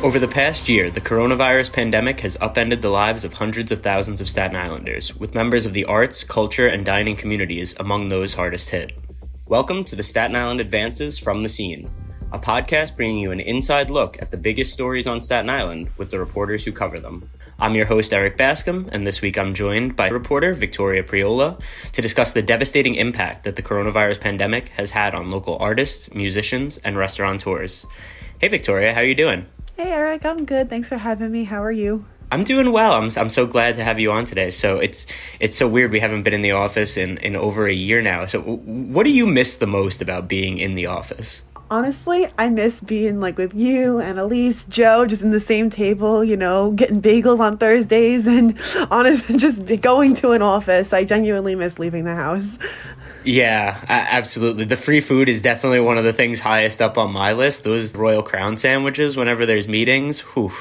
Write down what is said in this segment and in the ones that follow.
Over the past year, the coronavirus pandemic has upended the lives of hundreds of thousands of Staten Islanders, with members of the arts, culture, and dining communities among those hardest hit. Welcome to the Staten Island Advances from the Scene, a podcast bringing you an inside look at the biggest stories on Staten Island with the reporters who cover them. I'm your host, Erik Bascome, and this week I'm joined by reporter Victoria Priola to discuss the devastating impact that the coronavirus pandemic has had on local artists, musicians, and restaurateurs. Hey, Victoria, how are you doing? Hey, Erik, I'm good. Thanks for having me. How are you? I'm doing well. I'm so glad to have you on today. So it's so weird. We haven't been in the office in over a year now. So what do you miss the most about being in the office? Honestly, I miss being with you and Elise, Joe, just in the same table, getting bagels on Thursdays and honestly, just going to an office. I genuinely miss leaving the house. Yeah, absolutely. The free food is definitely one of the things highest up on my list. Those Royal Crown sandwiches, whenever there's meetings, whew.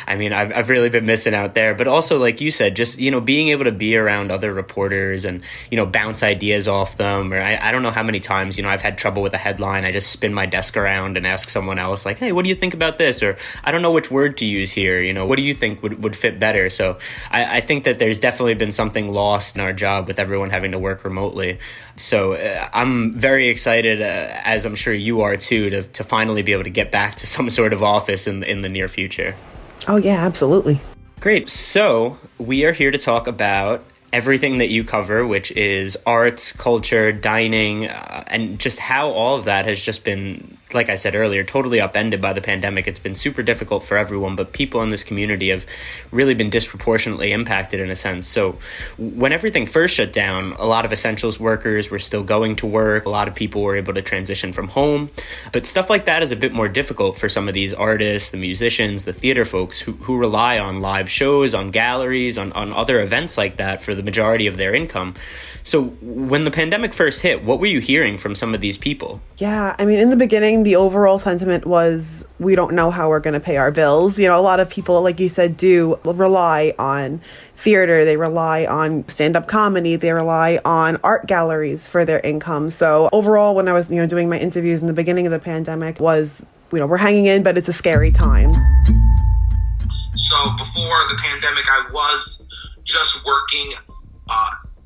I mean, I've really been missing out there. But also, like you said, just, being able to be around other reporters and, bounce ideas off them. Or I don't know how many times, I've had trouble with a headline. I just spin my desk around and ask someone else, like, hey, what do you think about this? Or I don't know which word to use here. What do you think would fit better? So I think that there's definitely been something lost in our job with everyone having to work remotely. So I'm very excited, as I'm sure you are too, to finally be able to get back to some sort of office in the near future. Oh, yeah, absolutely. Great. So we are here to talk about everything that you cover, which is arts, culture, dining, and just how all of that has just been, like I said earlier, totally upended by the pandemic. It's been super difficult for everyone, but people in this community have really been disproportionately impacted in a sense. So when everything first shut down, a lot of essentials workers were still going to work. A lot of people were able to transition from home. But stuff like that is a bit more difficult for some of these artists, the musicians, the theater folks who rely on live shows, on galleries, on other events like that for the majority of their income. So when the pandemic first hit, what were you hearing from some of these people? Yeah, I mean, in the beginning, the overall sentiment was, we don't know how we're going to pay our bills. A lot of people, like you said, do rely on theater. They rely on stand-up comedy. They rely on art galleries for their income. So overall, when I was, doing my interviews in the beginning of the pandemic was, we're hanging in, but it's a scary time. So before the pandemic, I was just working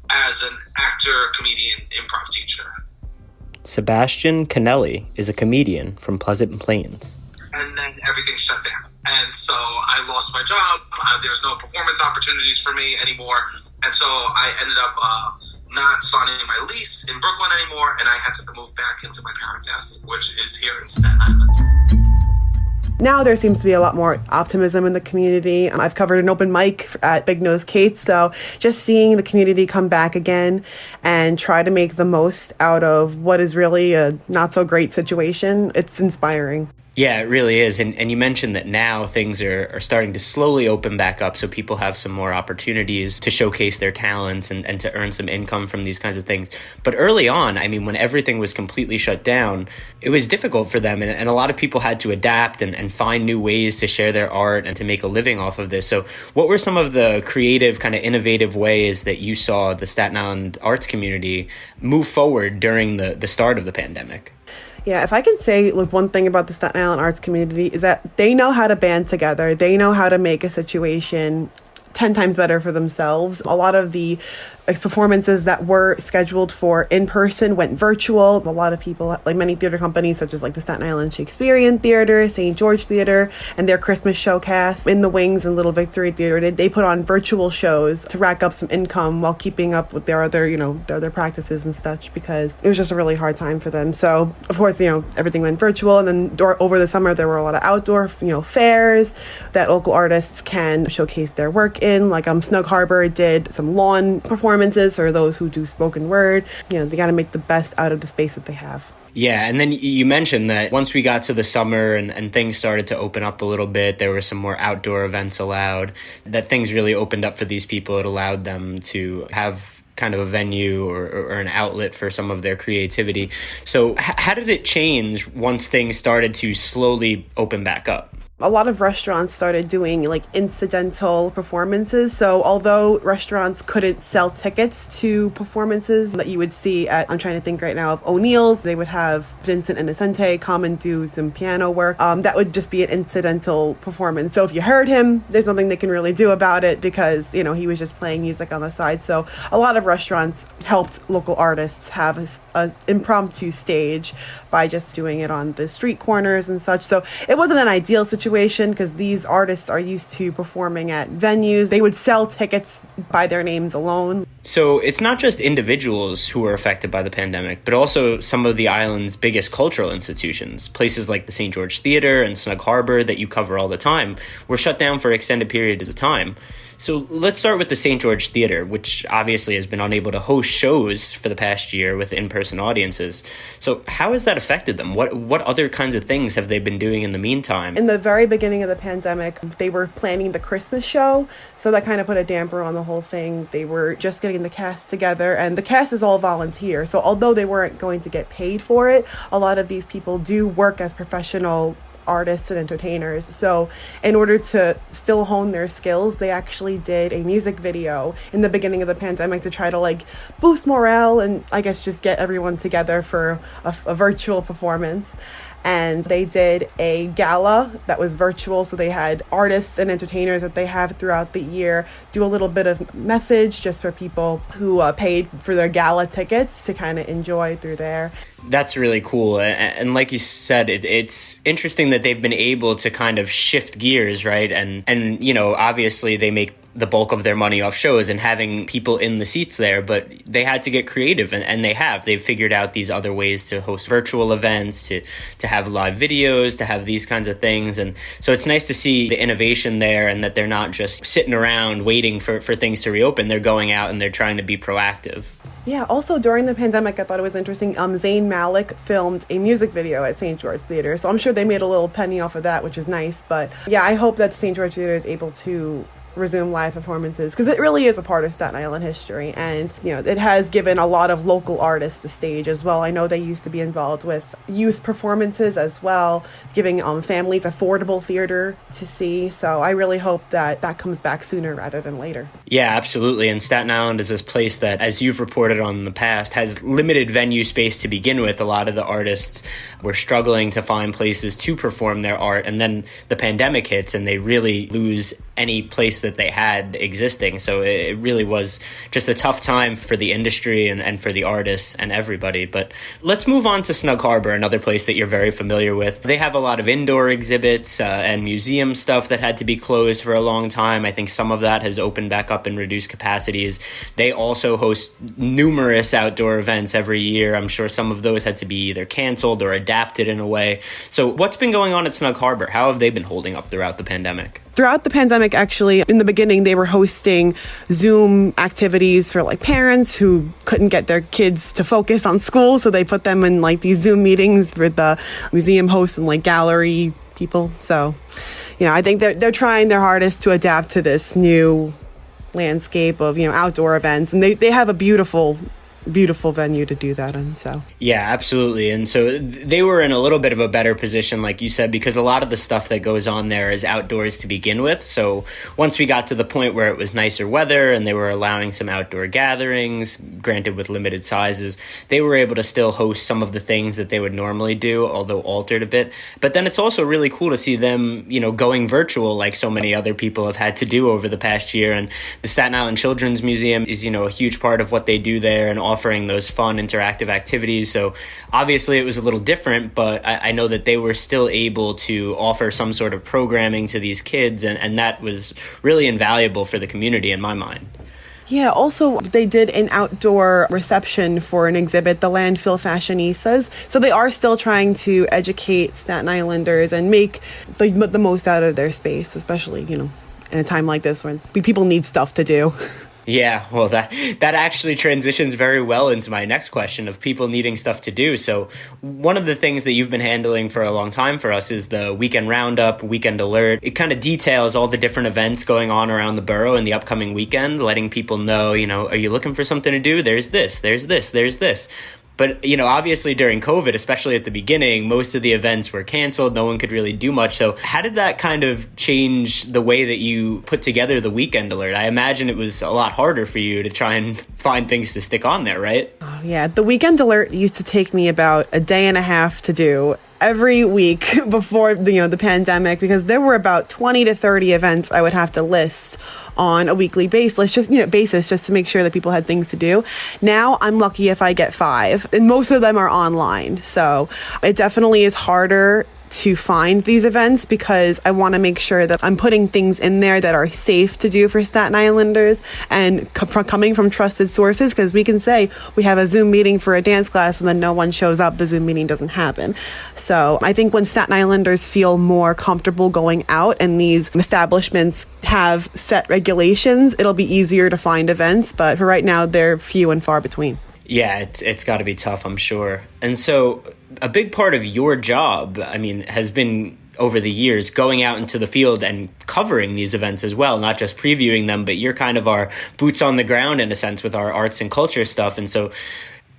as an actor, comedian, improv teacher. Sebastian Canelli is a comedian from Pleasant Plains. And then everything shut down. And so I lost my job. There's no performance opportunities for me anymore. And so I ended up not signing my lease in Brooklyn anymore. And I had to move back into my parents' house, which is here in Staten Island. Now there seems to be a lot more optimism in the community. I've covered an open mic at Big Nose Kate's, so just seeing the community come back again and try to make the most out of what is really a not so great situation, it's inspiring. Yeah, it really is. And you mentioned that now things are starting to slowly open back up so people have some more opportunities to showcase their talents and to earn some income from these kinds of things. But early on, I mean, when everything was completely shut down, it was difficult for them. And a lot of people had to adapt and find new ways to share their art and to make a living off of this. So what were some of the creative, kind of innovative ways that you saw the Staten Island arts community move forward during the start of the pandemic? Yeah, if I can say one thing about the Staten Island arts community is that they know how to band together. They know how to make a situation 10 times better for themselves. A lot of the performances that were scheduled for in-person went virtual. A lot of people, many theater companies, such as the Staten Island Shakespearean Theater, St. George Theater, and their Christmas showcast in the Wings and Little Victory Theater, they put on virtual shows to rack up some income while keeping up with their other, their other practices and such, because it was just a really hard time for them. So, of course, everything went virtual. And then over the summer, there were a lot of outdoor, fairs that local artists can showcase their work in. Snug Harbor did some lawn performances for those who do spoken word. They got to make the best out of the space that they have. Yeah, and then you mentioned that once we got to the summer and things started to open up a little bit, there were some more outdoor events allowed, that things really opened up for these people. It allowed them to have kind of a venue or an outlet for some of their creativity. So how did it change once things started to slowly open back up? A lot of restaurants started doing like incidental performances. So although restaurants couldn't sell tickets to performances that you would see at, I'm trying to think right now of O'Neill's, they would have Vincent Innocente come and do some piano work. That would just be an incidental performance. So if you heard him, there's nothing they can really do about it because, you know, he was just playing music on the side. So a lot of restaurants helped local artists have a impromptu stage by just doing it on the street corners and such. So it wasn't an ideal situation because these artists are used to performing at venues. They would sell tickets by their names alone. So it's not just individuals who were affected by the pandemic, but also some of the island's biggest cultural institutions. Places like the St. George Theater and Snug Harbor that you cover all the time were shut down for extended periods of time. So let's start with the St. George Theater, which obviously has been unable to host shows for the past year with in-person audiences. So how has that affected them? What other kinds of things have they been doing in the meantime? In the very beginning of the pandemic, they were planning the Christmas show, so that kind of put a damper on the whole thing. They were just getting the cast together, and the cast is all volunteer. So although they weren't going to get paid for it, a lot of these people do work as professional artists and entertainers. So in order to still hone their skills, they actually did a music video in the beginning of the pandemic to try to like boost morale and I guess just get everyone together for a virtual performance. And they did a gala that was virtual. So they had artists and entertainers that they have throughout the year do a little bit of message just for people who paid for their gala tickets to kind of enjoy through there. That's really cool. And like you said, it's interesting that they've been able to kind of shift gears, right? And you know, obviously they make the bulk of their money off shows and having people in the seats there, but they had to get creative and they've figured out these other ways to host virtual events, to have live videos, to have these kinds of things. And so it's nice to see the innovation there and that they're not just sitting around waiting for things to reopen. They're going out and they're trying to be proactive. Yeah, also during the pandemic, I thought it was interesting. Zayn Malik filmed a music video at St. George Theater. So I'm sure they made a little penny off of that, which is nice. But yeah, I hope that St. George Theater is able to resume live performances because it really is a part of Staten Island history, and you know it has given a lot of local artists a stage as well. I know they used to be involved with youth performances as well, giving families affordable theater to see. So I really hope that comes back sooner rather than later. Yeah, absolutely. And Staten Island is this place that, as you've reported on in the past, has limited venue space to begin with. A lot of the artists were struggling to find places to perform their art, and then the pandemic hits and they really lose any place that they had existing. So it really was just a tough time for the industry and for the artists and everybody. But let's move on to Snug Harbor, another place that you're very familiar with. They have a lot of indoor exhibits and museum stuff that had to be closed for a long time. I think some of that has opened back up in reduced capacities. They also host numerous outdoor events every year. I'm sure some of those had to be either canceled or adapted in a way. So what's been going on at Snug Harbor? How have they been holding up throughout the pandemic? Throughout the pandemic, actually, in the beginning, they were hosting Zoom activities for like parents who couldn't get their kids to focus on school. So they put them in like these Zoom meetings with the museum hosts and like gallery people. So, you know, I think they're trying their hardest to adapt to this new landscape of, you know, outdoor events. And they have a beautiful venue to do that in. So yeah, absolutely. And so they were in a little bit of a better position, like you said, because a lot of the stuff that goes on there is outdoors to begin with. So once we got to the point where it was nicer weather and they were allowing some outdoor gatherings, granted with limited sizes, they were able to still host some of the things that they would normally do, although altered a bit. But then it's also really cool to see them, you know, going virtual like so many other people have had to do over the past year. And the Staten Island Children's Museum is, you know, a huge part of what they do there and offering those fun interactive activities. So obviously it was a little different, but I know that they were still able to offer some sort of programming to these kids, and that was really invaluable for the community in my mind. Yeah, also they did an outdoor reception for an exhibit, the landfill fashionistas. So they are still trying to educate Staten Islanders and make the most out of their space, especially, you know, in a time like this when people need stuff to do. Yeah, well, that actually transitions very well into my next question of people needing stuff to do. So one of the things that you've been handling for a long time for us is the Weekend Roundup, Weekend Alert. It kind of details all the different events going on around the borough in the upcoming weekend, letting people know, you know, are you looking for something to do? There's this, there's this, there's this. But, obviously during COVID, especially at the beginning, most of the events were canceled. No one could really do much. So how did that kind of change the way that you put together the Weekend Alert? I imagine it was a lot harder for you to try and find things to stick on there, right? Oh, yeah. The Weekend Alert used to take me about a day and a half to do every week before the pandemic, because there were about 20 to 30 events I would have to list on a weekly basis, just to make sure that people had things to do. Now I'm lucky if I get 5, and most of them are online. So it definitely is harder to find these events because I want to make sure that I'm putting things in there that are safe to do for Staten Islanders and coming from trusted sources, because we can say we have a Zoom meeting for a dance class and then no one shows up, the Zoom meeting doesn't happen. So I think when Staten Islanders feel more comfortable going out and these establishments have set regulations, it'll be easier to find events, but for right now they're few and far between. Yeah, it's got to be tough, I'm sure. And so a big part of your job, has been over the years going out into the field and covering these events as well, not just previewing them, but you're kind of our boots on the ground in a sense with our arts and culture stuff. And so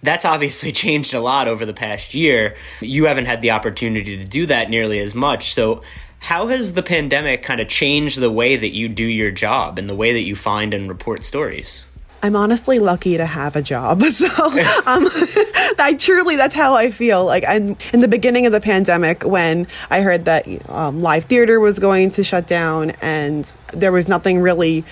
that's obviously changed a lot over the past year. You haven't had the opportunity to do that nearly as much. So how has the pandemic kind of changed the way that you do your job and the way that you find and report stories? I'm honestly lucky to have a job. So that's how I feel. Like, I'm in the beginning of the pandemic, when I heard that live theater was going to shut down and there was nothing really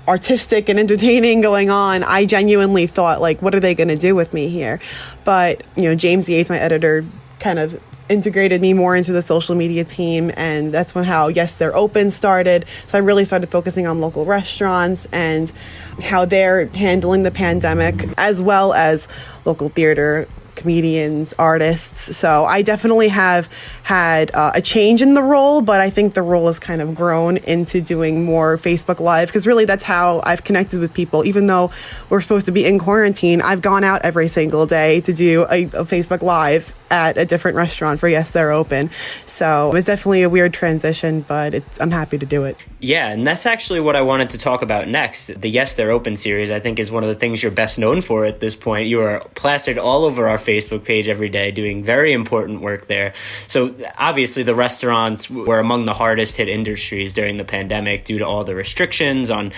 artistic and entertaining going on, I genuinely thought, like, what are they going to do with me here? But, James Yates, my editor, kind of integrated me more into the social media team, and that's how Yes, They're Open started. So I really started focusing on local restaurants and how they're handling the pandemic, as well as local theater, comedians, artists. So I definitely have had a change in the role, but I think the role has kind of grown into doing more Facebook Live, because really that's how I've connected with people. Even though we're supposed to be in quarantine, I've gone out every single day to do a Facebook Live at a different restaurant for Yes, They're Open. So it's definitely a weird transition, but I'm happy to do it. Yeah, and that's actually what I wanted to talk about next. The Yes, They're Open series, I think, is one of the things you're best known for at this point. You are plastered all over our Facebook page every day, doing very important work there. So obviously the restaurants were among the hardest hit industries during the pandemic due to all the restrictions on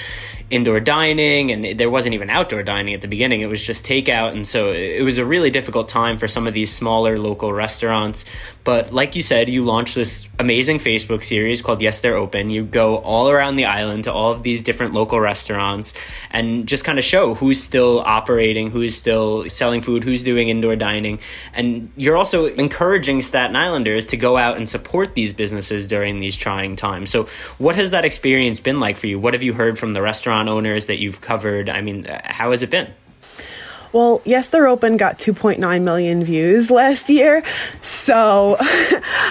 indoor dining, and there wasn't even outdoor dining at the beginning. It was just takeout, and so it was a really difficult time for some of these smaller local restaurants. But like you said, you launched this amazing Facebook series called Yes, They're Open. You go all around the island to all of these different local restaurants and just kind of show who's still operating, who's still selling food, who's doing indoor dining. And you're also encouraging Staten Islanders to go out and support these businesses during these trying times. So what has that experience been like for you? What have you heard from the restaurant owners that you've covered? How has it been? Well, Yes, They're Open got 2.9 million views last year. So,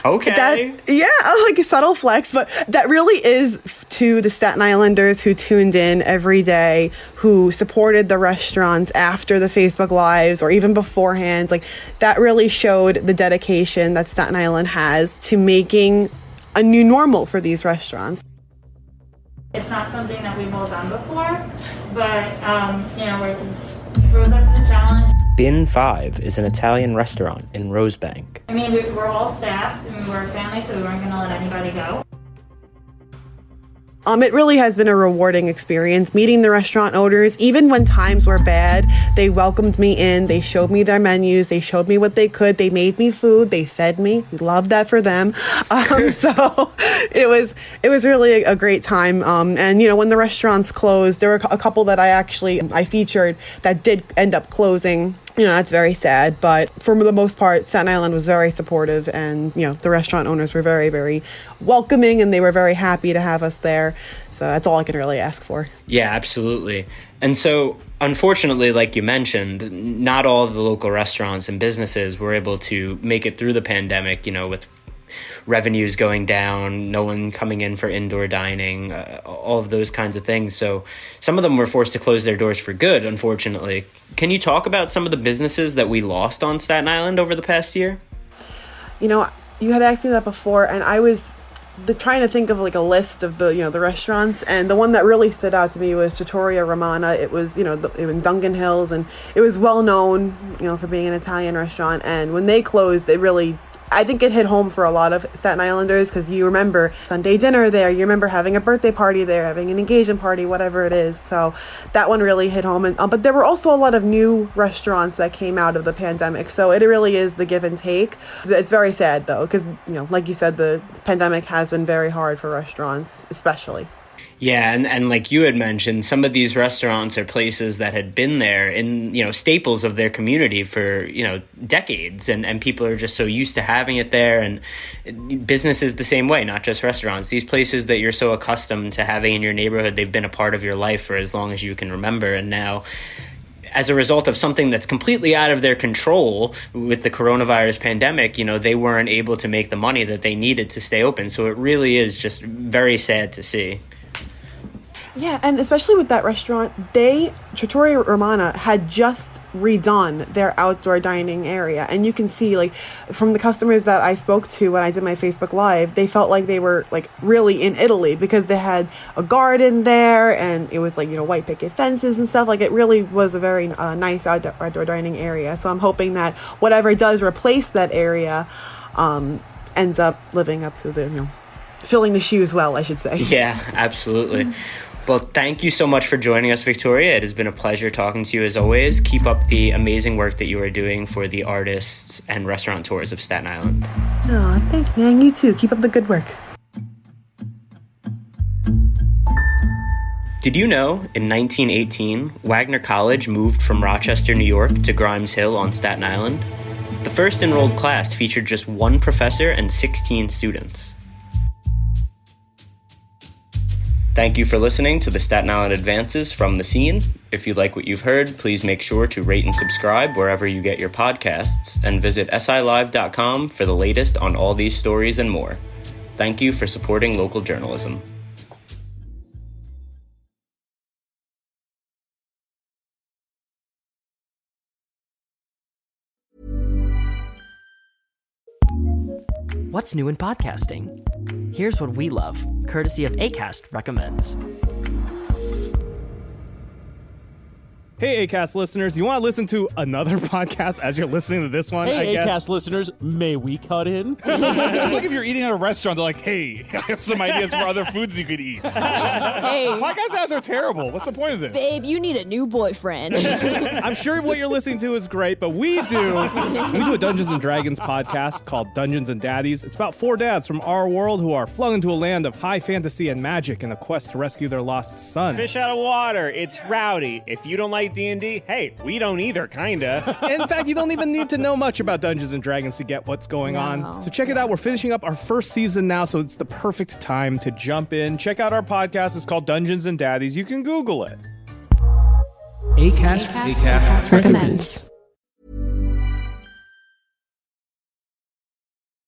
okay. Like a subtle flex, but that really is to the Staten Islanders who tuned in every day, who supported the restaurants after the Facebook Lives or even beforehand. Like, that really showed the dedication that Staten Island has to making a new normal for these restaurants. It's not something that we've all done before, but, rose up to the challenge. Bin 5 is an Italian restaurant in Rosebank. We're all staffed, we're a family, so we weren't going to let anybody go. It really has been a rewarding experience meeting the restaurant owners. Even when times were bad, they welcomed me in. They showed me their menus. They showed me what they could. They made me food. They fed me. We loved that for them. So it was really a great time. And when the restaurants closed, there were a couple that I featured that did end up closing. That's very sad, but for the most part, Staten Island was very supportive, and, the restaurant owners were very, very welcoming, and they were very happy to have us there. So that's all I can really ask for. Yeah, absolutely. And so, unfortunately, like you mentioned, not all of the local restaurants and businesses were able to make it through the pandemic, with revenues going down, no one coming in for indoor dining, all of those kinds of things. So some of them were forced to close their doors for good, unfortunately. Can you talk about some of the businesses that we lost on Staten Island over the past year? You had asked me that before, and I was trying to think of like a list of the restaurants, and the one that really stood out to me was Trattoria Romana. It was in Duncan Hills, and it was well known for being an Italian restaurant. And when they closed, I think it hit home for a lot of Staten Islanders, because you remember Sunday dinner there, you remember having a birthday party there, having an engagement party, whatever it is. So that one really hit home. And but there were also a lot of new restaurants that came out of the pandemic. So it really is the give and take. It's very sad though, because like you said, the pandemic has been very hard for restaurants, especially. Yeah, and like you had mentioned, some of these restaurants are places that had been there in, staples of their community for, decades. And people are just so used to having it there. And business is the same way, not just restaurants. These places that you're so accustomed to having in your neighborhood, they've been a part of your life for as long as you can remember. And now, as a result of something that's completely out of their control with the coronavirus pandemic, they weren't able to make the money that they needed to stay open. So it really is just very sad to see. Yeah, and especially with that restaurant, Trattoria Romana had just redone their outdoor dining area. And you can see, like, from the customers that I spoke to when I did my Facebook Live, they felt like they were, like, really in Italy, because they had a garden there, and it was, like, white picket fences and stuff. Like, it really was a very nice outdoor dining area. So I'm hoping that whatever does replace that area ends up living up to the, filling the shoes well, I should say. Yeah, absolutely. Well, thank you so much for joining us, Victoria. It has been a pleasure talking to you as always. Keep up the amazing work that you are doing for the artists and restaurateurs of Staten Island. Oh, thanks, man. You too. Keep up the good work. Did you know, in 1918, Wagner College moved from Rochester, New York to Grimes Hill on Staten Island? The first enrolled class featured just one professor and 16 students. Thank you for listening to the Staten Island Advances from the Scene. If you like what you've heard, please make sure to rate and subscribe wherever you get your podcasts, and visit silive.com for the latest on all these stories and more. Thank you for supporting local journalism. What's new in podcasting? Here's what we love, courtesy of Acast Recommends. Hey, Acast listeners, you want to listen to another podcast as you're listening to this one? Hey, I guess? Acast listeners, may we cut in? It's like if you're eating at a restaurant, they're like, hey, I have some ideas for other foods you could eat. Hey, Podcast ads are terrible. What's the point of this? babe, you need a new boyfriend. I'm sure what you're listening to is great, but we do a Dungeons & Dragons podcast called Dungeons & Daddies. It's about 4 dads from our world who are flung into a land of high fantasy and magic in a quest to rescue their lost sons. Fish out of water. It's rowdy. If you don't like D&D, hey, we don't either, kinda. In fact, you don't even need to know much about Dungeons & Dragons to get what's going on. So check it out. We're finishing up our first season now, so it's the perfect time to jump in. Check out our podcast. It's called Dungeons & Daddies. You can Google it. Acast Recommends.